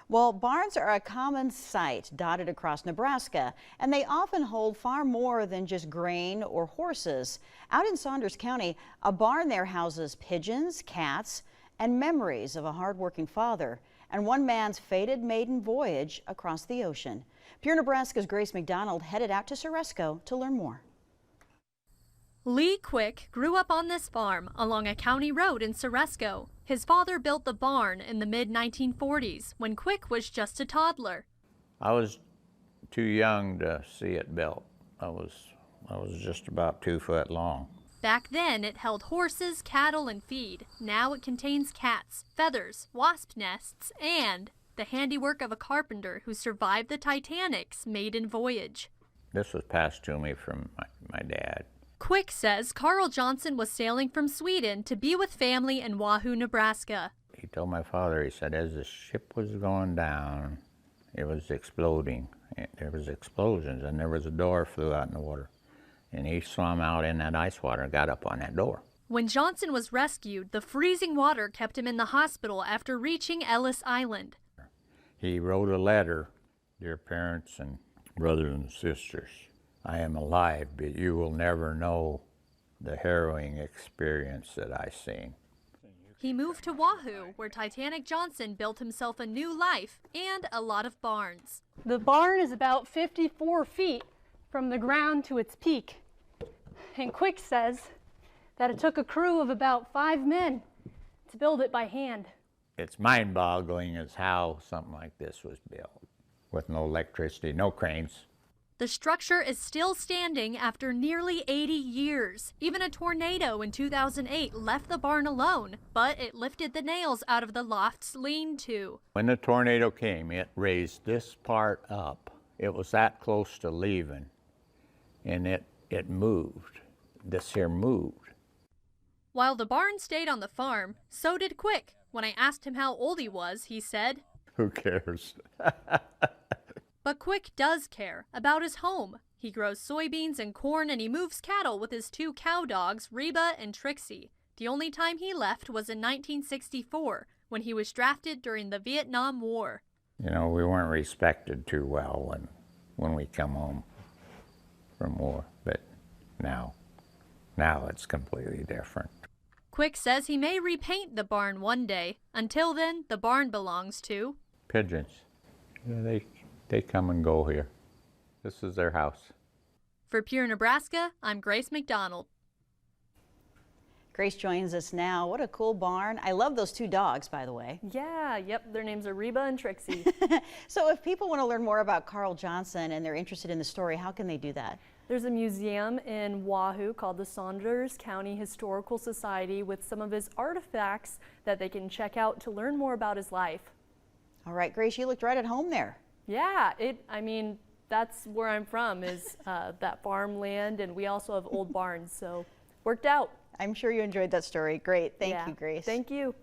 Well, barns are a common sight dotted across Nebraska, and they often hold far more than just grain or horses. Out in Saunders County, a barn there houses pigeons, cats, and memories of a hardworking father and one man's fated maiden voyage across the ocean. Pure Nebraska's Grace McDonald headed out to Ceresco to learn more. Lee Quick grew up on this farm along a county road in Ceresco. His father built the barn in the mid-1940s when Quick was just a toddler. I was too young to see it built. I was just about 2 foot long. Back then, it held horses, cattle, and feed. Now it contains cats, feathers, wasp nests, and the handiwork of a carpenter who survived the Titanic's maiden voyage. This was passed to me from my dad. Quick says Carl Johnson was sailing from Sweden to be with family in Wahoo, Nebraska. He told my father, he said, as the ship was going down, it was exploding. There was explosions, and there was a door flew out in the water. And he swam out in that ice water and got up on that door. When Johnson was rescued, the freezing water kept him in the hospital after reaching Ellis Island. He wrote a letter, dear parents and brothers and sisters, I am alive, but you will never know the harrowing experience that I've seen. He moved to Wahoo, where Titanic Johnson built himself a new life and a lot of barns. The barn is about 54 feet from the ground to its peak. And Quick says that it took a crew of about 5 men to build it by hand. It's mind-boggling as how something like this was built with no electricity, no cranes. The structure is still standing after nearly 80 years. Even a tornado in 2008 left the barn alone, but it lifted the nails out of the loft's lean-to. When the tornado came, it raised this part up. It was that close to leaving, and it moved. This here moved. While the barn stayed on the farm, so did Quick. When I asked him how old he was, he said, "Who cares?" But Quick does care about his home. He grows soybeans and corn, and he moves cattle with his 2 cow dogs, Reba and Trixie. The only time he left was in 1964, when he was drafted during the Vietnam War. You know, we weren't respected too well when we come home from war, but now it's completely different. Quick says he may repaint the barn one day. Until then, the barn belongs to Pigeons. Yeah, they come and go here. This is their house. For Pure Nebraska, I'm Grace McDonald. Grace joins us now. What a cool barn. I love those 2 dogs, by the way. Yeah, yep, their names are Reba and Trixie. So if people want to learn more about Carl Johnson and they're interested in the story, how can they do that? There's a museum in Wahoo called the Saunders County Historical Society with some of his artifacts that they can check out to learn more about his life. All right, Grace, you looked right at home there. Yeah, I mean, that's where I'm from, is that farmland, and we also have old barns, so worked out. I'm sure you enjoyed that story. Great. Thank you, Grace. Thank you.